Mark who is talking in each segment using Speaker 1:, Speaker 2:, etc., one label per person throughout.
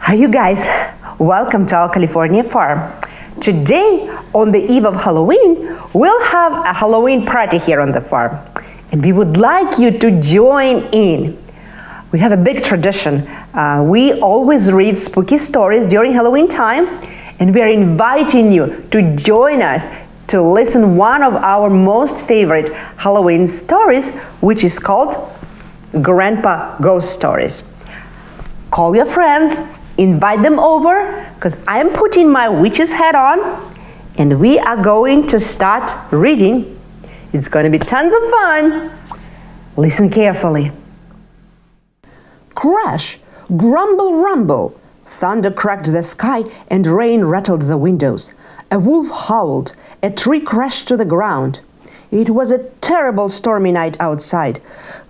Speaker 1: Hi, you guys. Welcome to our California farm. Today, on the eve of Halloween, we'll have a Halloween party here on the farm. And we would like you to join in. We have a big tradition. We always read spooky stories during Halloween time, and we are inviting you to join us to listen one of our most favorite Halloween stories, which is called Grandpa Ghost Stories. Call your friends, invite them over, because I'm putting my witch's hat on, and we are going to start reading. It's going to be tons of fun. Listen carefully. Crash, grumble, rumble. Thunder cracked the sky and rain rattled the windows. A wolf howled. A tree crashed to the ground. It was a terrible stormy night outside.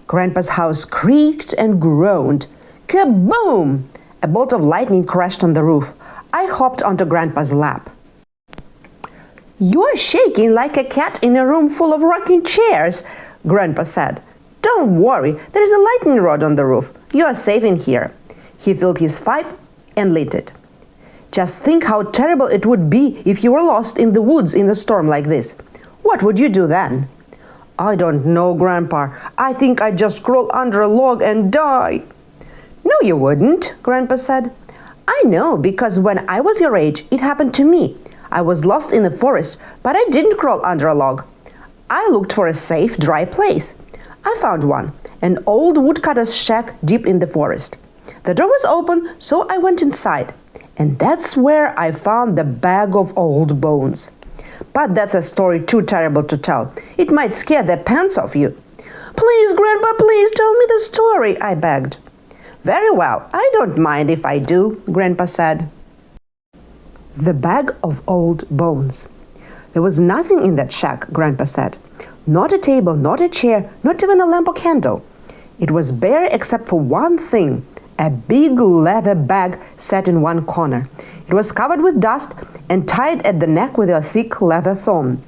Speaker 1: Grandpa's house creaked and groaned. Kaboom! A bolt of lightning crashed on the roof. I hopped onto Grandpa's lap. "You're shaking like a cat in a room full of rocking chairs," Grandpa said. "Don't worry, there's a lightning rod on the roof. You're safe in here." He filled his pipe and lit it. "Just think how terrible it would be if you were lost in the woods in a storm like this. What would you do then?" "I don't know, Grandpa. I think I'd just crawl under a log and die." "No, you wouldn't," Grandpa said. "I know, because when I was your age, it happened to me. I was lost in the forest, but I didn't crawl under a log. I looked for a safe, dry place. I found one, an old woodcutter's shack deep in the forest. The door was open, so I went inside. And that's where I found the bag of old bones. But that's a story too terrible to tell. It might scare the pants off you." "Please, Grandpa, please tell me the story," I begged. "Very well, I don't mind if I do," Grandpa said. The bag of old bones. "There was nothing in that shack," Grandpa said. "Not a table, not a chair, not even a lamp or candle. It was bare except for one thing. A big leather bag sat in one corner. It was covered with dust and tied at the neck with a thick leather thong.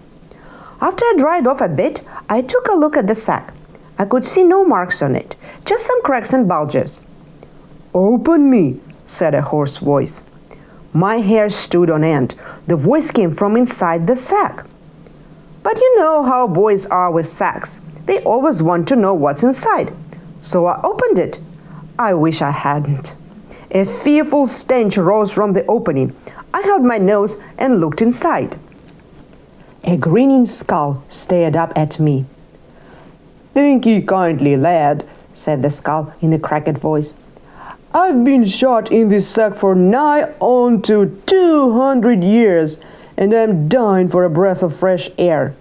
Speaker 1: After I dried off a bit, I took a look at the sack. I could see no marks on it, just some cracks and bulges. "Open me," said a hoarse voice. My hair stood on end. The voice came from inside the sack. But you know how boys are with sacks. They always want to know what's inside. So I opened it. I wish I hadn't. A fearful stench rose from the opening. I held my nose and looked inside. A grinning skull stared up at me. "Think ye kindly, lad," said the skull in a cracked voice. "I've been shot in this sack for nigh on to 200 years, and I'm dying for a breath of fresh air."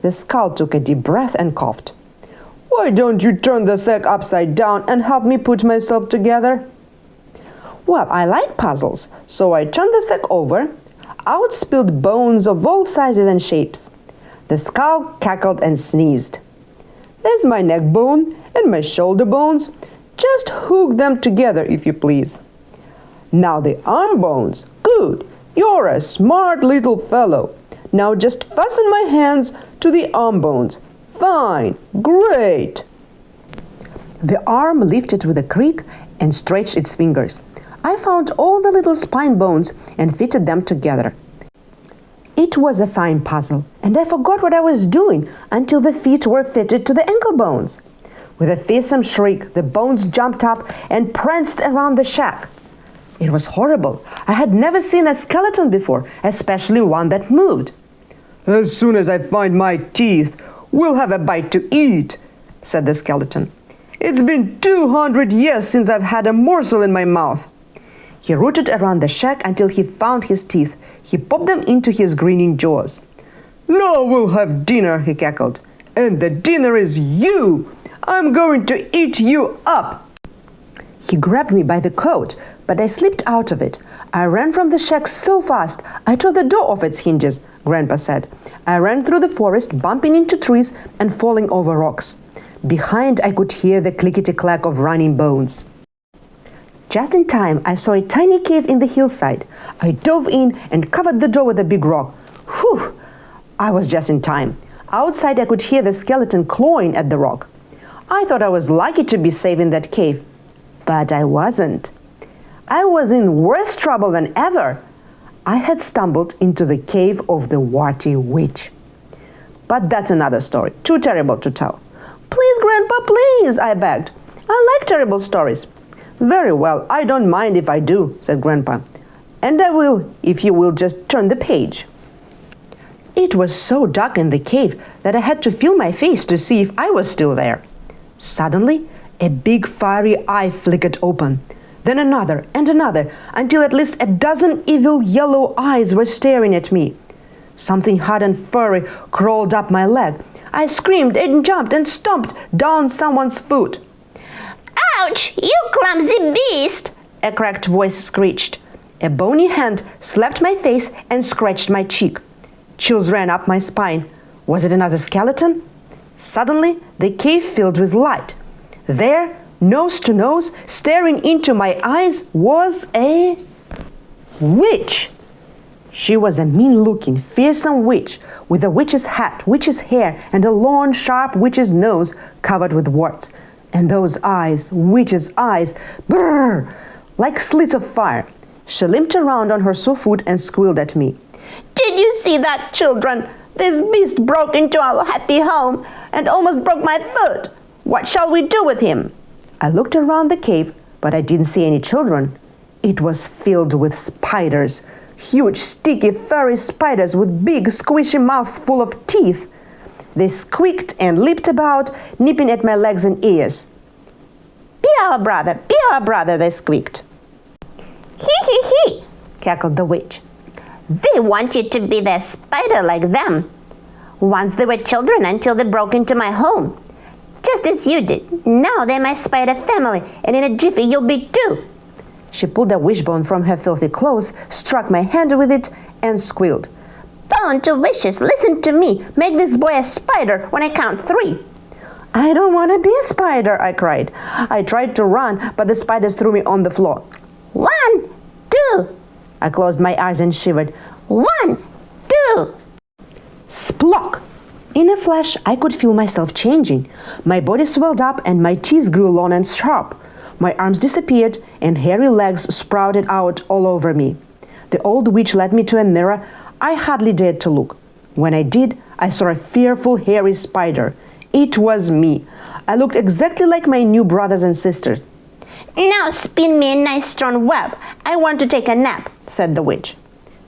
Speaker 1: The skull took a deep breath and coughed. "Why don't you turn the sack upside down and help me put myself together?" Well, I like puzzles, so I turned the sack over. Out spilled bones of all sizes and shapes. The skull cackled and sneezed. "There's my neck bone and my shoulder bones. Just hook them together, if you please. Now the arm bones. Good. You're a smart little fellow. Now just fasten my hands to the arm bones. Fine. Great." The arm lifted with a creak and stretched its fingers. I found all the little spine bones and fitted them together. It was a fine puzzle, and I forgot what I was doing until the feet were fitted to the ankle bones. With a fearsome shriek, the bones jumped up and pranced around the shack. It was horrible. I had never seen a skeleton before, especially one that moved. "As soon as I find my teeth, we'll have a bite to eat," said the skeleton. "It's been 200 years since I've had a morsel in my mouth." He rooted around the shack until he found his teeth. He popped them into his grinning jaws. "Now we'll have dinner," he cackled. "And the dinner is you! I'm going to eat you up!" He grabbed me by the coat, but I slipped out of it. "I ran from the shack so fast, I tore the door off its hinges," Grandpa said. "I ran through the forest, bumping into trees and falling over rocks. Behind, I could hear the clickety-clack of running bones. Just in time, I saw a tiny cave in the hillside. I dove in and covered the door with a big rock. Whew! I was just in time. Outside, I could hear the skeleton clawing at the rock. I thought I was lucky to be safe in that cave, but I wasn't. I was in worse trouble than ever. I had stumbled into the cave of the warty witch. But that's another story, too terrible to tell. Please, Grandpa, please, I begged. I like terrible stories. Very well, I don't mind if I do, said Grandpa. And I will, if you will just turn the page. It was so dark in the cave that I had to feel my face to see if I was still there. Suddenly, a big fiery eye flickered open. Then another and another, until at least a dozen evil yellow eyes were staring at me. Something hard and furry crawled up my leg. I screamed and jumped and stomped down someone's foot.
Speaker 2: Ouch, you clumsy beast!
Speaker 1: A cracked voice screeched. A bony hand slapped my face and scratched my cheek. Chills ran up my spine. Was it another skeleton? Suddenly, the cave filled with light. There, nose to nose, staring into my eyes, was a witch. She was a mean-looking, fearsome witch with a witch's hat, witch's hair, and a long, sharp witch's nose covered with warts. And those eyes, witch's eyes, brrr, like slits of fire. She limped around on her sore foot and squealed at me.
Speaker 2: Did you see that, children? This beast broke into our happy home and almost broke my foot. What shall we do with him?
Speaker 1: I looked around the cave, but I didn't see any children. It was filled with spiders. Huge, sticky, furry spiders with big, squishy mouths full of teeth. They squeaked and leaped about, nipping at my legs and ears.
Speaker 2: Be our brother, they squeaked.
Speaker 1: Hee, cackled the witch.
Speaker 2: They want you to be their spider like them. Once they were children until they broke into my home. Just as you did. Now they're my spider family, and in a jiffy you'll be too.
Speaker 1: She pulled a wishbone from her filthy clothes, struck my hand with it, and squealed.
Speaker 2: Bone to wishes, listen to me. Make this boy a spider when I count 3.
Speaker 1: I don't want to be a spider, I cried. I tried to run, but the spiders threw me on the floor.
Speaker 2: 1, 2.
Speaker 1: I closed my eyes and shivered.
Speaker 2: 1, 2.
Speaker 1: Splock! In a flash, I could feel myself changing. My body swelled up and my teeth grew long and sharp. My arms disappeared and hairy legs sprouted out all over me. The old witch led me to a mirror. I hardly dared to look. When I did, I saw a fearful hairy spider. It was me. I looked exactly like my new brothers and sisters.
Speaker 2: Now spin me a nice strong web. I want to take a nap, said the witch.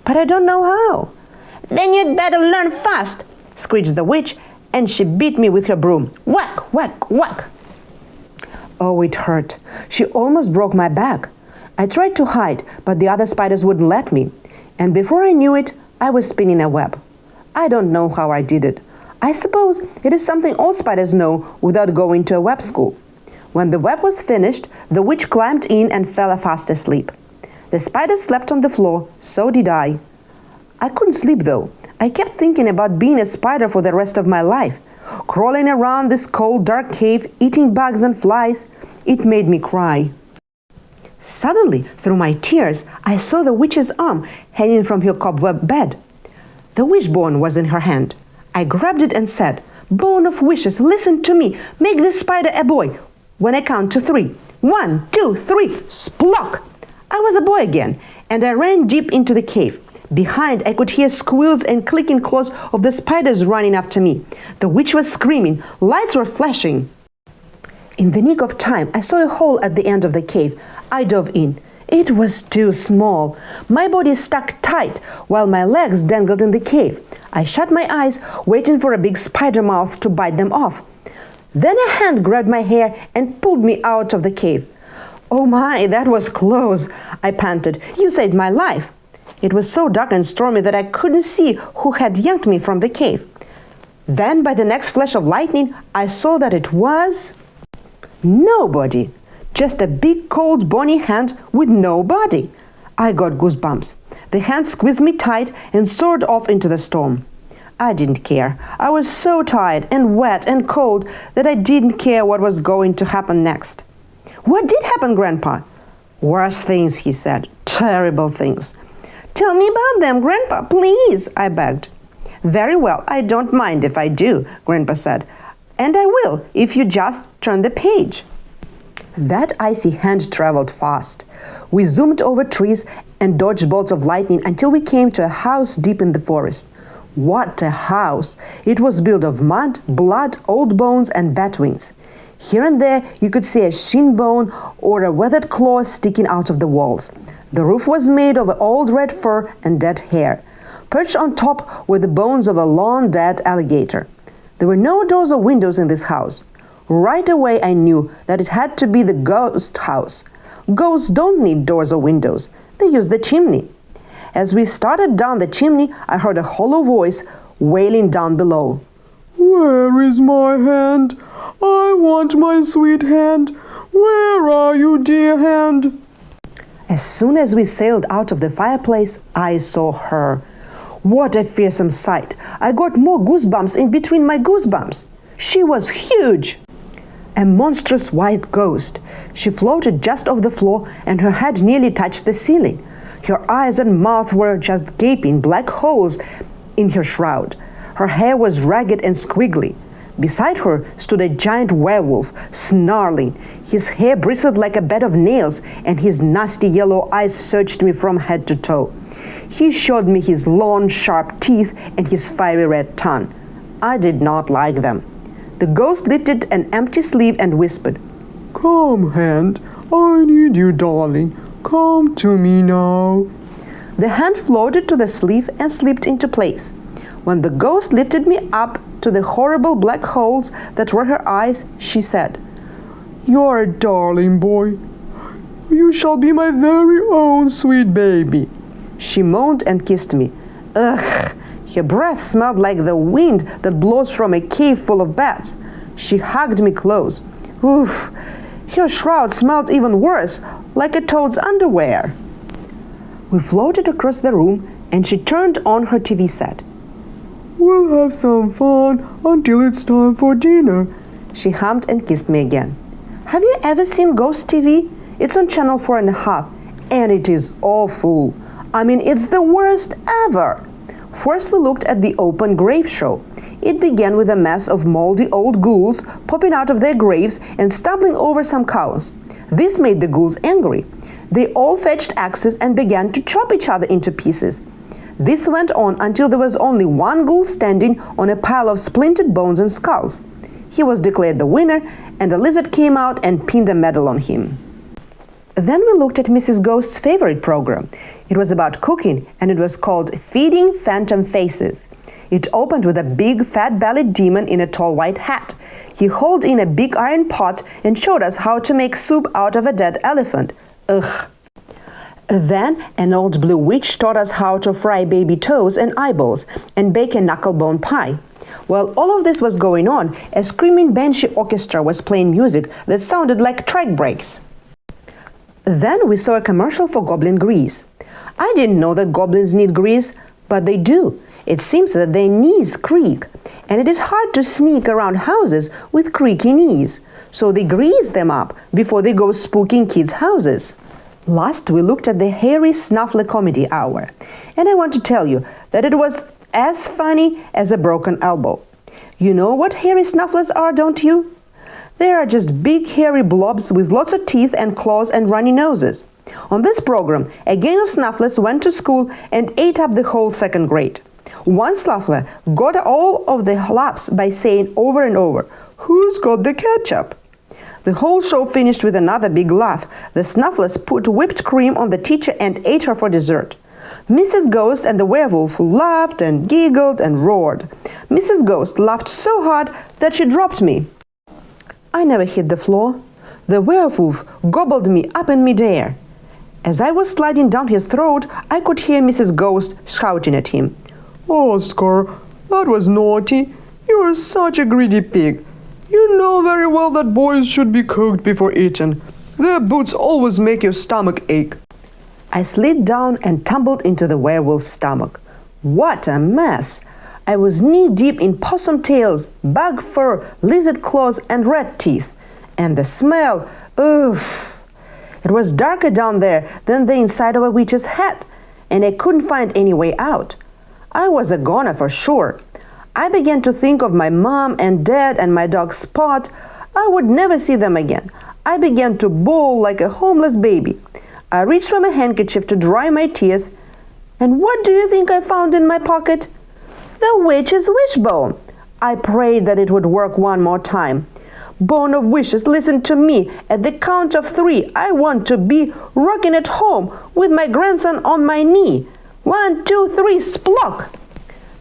Speaker 1: But I don't know how.
Speaker 2: Then you'd better learn fast,
Speaker 1: screeched the witch, and she beat me with her broom. Whack, whack, whack. Oh, it hurt. She almost broke my back. I tried to hide, but the other spiders wouldn't let me. And before I knew it, I was spinning a web. I don't know how I did it. I suppose it is something all spiders know without going to a web school. When the web was finished, the witch climbed in and fell fast asleep. The spiders slept on the floor, so did I. I couldn't sleep though. I kept thinking about being a spider for the rest of my life. Crawling around this cold, dark cave, eating bugs and flies. It made me cry. Suddenly, through my tears, I saw the witch's arm hanging from her cobweb bed. The wishbone was in her hand. I grabbed it and said, Bone of wishes, listen to me. Make this spider a boy. When I count to 3. 1, 2, 3. Splock! I was a boy again, and I ran deep into the cave. Behind, I could hear squeals and clicking claws of the spiders running after me. The witch was screaming. Lights were flashing. In the nick of time, I saw a hole at the end of the cave. I dove in. It was too small. My body stuck tight, while my legs dangled in the cave. I shut my eyes, waiting for a big spider mouth to bite them off. Then a hand grabbed my hair and pulled me out of the cave. Oh my, that was close, I panted. You saved my life. It was so dark and stormy that I couldn't see who had yanked me from the cave. Then, by the next flash of lightning, I saw that it was nobody. Just a big, cold, bony hand with no body. I got goosebumps. The hand squeezed me tight and soared off into the storm. I didn't care. I was so tired and wet and cold that I didn't care what was going to happen next. What did happen, Grandpa? Worse things, he said. Terrible things. Tell me about them, Grandpa, please, I begged. Very well, I don't mind if I do, Grandpa said. And I will, if you just turn the page. That icy hand traveled fast. We zoomed over trees and dodged bolts of lightning until we came to a house deep in the forest. What a house! It was built of mud, blood, old bones, and bat wings. Here and there you could see a shin bone or a weathered claw sticking out of the walls. The roof was made of old red fur and dead hair. Perched on top were the bones of a long dead alligator. There were no doors or windows in this house. Right away I knew that it had to be the ghost house. Ghosts don't need doors or windows. They use the chimney. As we started down the chimney, I heard a hollow voice wailing down below. "Where is my hand? I want my sweet hand. Where are you, dear hand?" As soon as we sailed out of the fireplace, I saw her. What a fearsome sight! I got more goosebumps in between my goosebumps. She was huge! A monstrous white ghost. She floated just off the floor and her head nearly touched the ceiling. Her eyes and mouth were just gaping black holes in her shroud. Her hair was ragged and squiggly. Beside her stood a giant werewolf, snarling. His hair bristled like a bed of nails, and his nasty yellow eyes searched me from head to toe. He showed me his long, sharp teeth and his fiery red tongue. I did not like them. The ghost lifted an empty sleeve and whispered, "Come, hand, I need you, darling. Come to me now." The hand floated to the sleeve and slipped into place. When the ghost lifted me up to the horrible black holes that were her eyes, she said, "You're a darling boy. You shall be my very own sweet baby." She moaned and kissed me. Ugh! Her breath smelled like the wind that blows from a cave full of bats. She hugged me close. Oof! Her shroud smelled even worse, like a toad's underwear. We floated across the room and she turned on her TV set. "We'll have some fun until it's time for dinner." She hummed and kissed me again. Have you ever seen Ghost TV? It's on channel 4.5, and it is awful. I mean, it's the worst ever. First we looked at the open grave show. It began with a mess of moldy old ghouls popping out of their graves and stumbling over some cows. This made the ghouls angry. They all fetched axes and began to chop each other into pieces. This went on until there was only one ghoul standing on a pile of splintered bones and skulls. He was declared the winner, and a lizard came out and pinned a medal on him. Then we looked at Mrs. Ghost's favorite program. It was about cooking, and it was called Feeding Phantom Faces. It opened with a big, fat-bellied demon in a tall white hat. He hauled in a big iron pot and showed us how to make soup out of a dead elephant. Ugh! Then an old blue witch taught us how to fry baby toes and eyeballs and bake a knucklebone pie. While all of this was going on, a screaming banshee orchestra was playing music that sounded like track breaks. Then we saw a commercial for goblin grease. I didn't know that goblins need grease, but they do. It seems that their knees creak, and it is hard to sneak around houses with creaky knees, so they grease them up before they go spooking kids' houses. Last, we looked at the hairy snuffler comedy hour, and I want to tell you that it was as funny as a broken elbow. You know what hairy snufflers are, don't you? They are just big hairy blobs with lots of teeth and claws and runny noses. On this program, a gang of snufflers went to school and ate up the whole second grade. One snuffler got all of the laughs by saying over and over, "Who's got the ketchup?" The whole show finished with another big laugh. The snufflers put whipped cream on the teacher and ate her for dessert. Mrs. Ghost and the werewolf laughed and giggled and roared. Mrs. Ghost laughed so hard that she dropped me. I never hit the floor. The werewolf gobbled me up in midair. As I was sliding down his throat, I could hear Mrs. Ghost shouting at him. "Oscar, that was naughty. You're such a greedy pig. You know very well that boys should be cooked before eaten. Their boots always make your stomach ache." I slid down and tumbled into the werewolf's stomach. What a mess! I was knee-deep in possum tails, bug fur, lizard claws, and rat teeth. And the smell, oof! It was darker down there than the inside of a witch's head, and I couldn't find any way out. I was a goner for sure. I began to think of my mom and dad and my dog Spot. I would never see them again. I began to bawl like a homeless baby. I reached for my handkerchief to dry my tears, and what do you think I found in my pocket? The witch's wishbone. I prayed that it would work one more time. Bone of wishes, listen to me. At the count of 3, I want to be rocking at home with my grandson on my knee. 1, 2, 3, splock!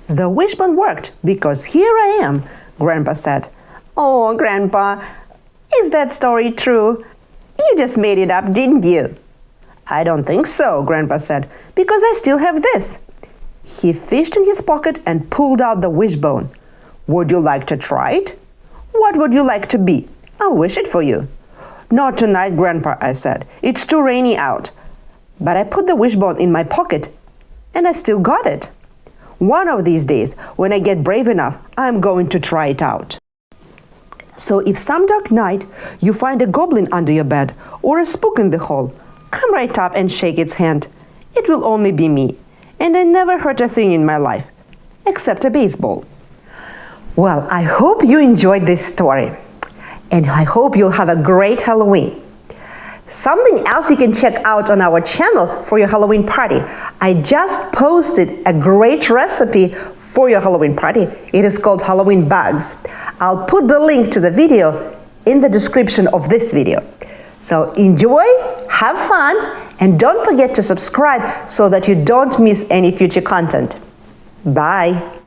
Speaker 1: The wishbone worked because here I am, Grandpa said. Oh, Grandpa, is that story true? You just made it up, didn't you? I don't think so, Grandpa said, because I still have this. He fished in his pocket and pulled out the wishbone. Would you like to try it? What would you like to be? I'll wish it for you. Not tonight, Grandpa, I said. It's too rainy out. But I put the wishbone in my pocket, and I still got it. One of these days, when I get brave enough, I'm going to try it out. So if some dark night you find a goblin under your bed or a spook in the hall, come right up and shake its hand. It will only be me, and I never hurt a thing in my life, except a baseball. Well, I hope you enjoyed this story, and I hope you'll have a great Halloween. Something else you can check out on our channel for your Halloween party. I just posted a great recipe for your Halloween party. It is called Halloween Bugs. I'll put the link to the video in the description of this video. So enjoy, have fun, and don't forget to subscribe so that you don't miss any future content. Bye!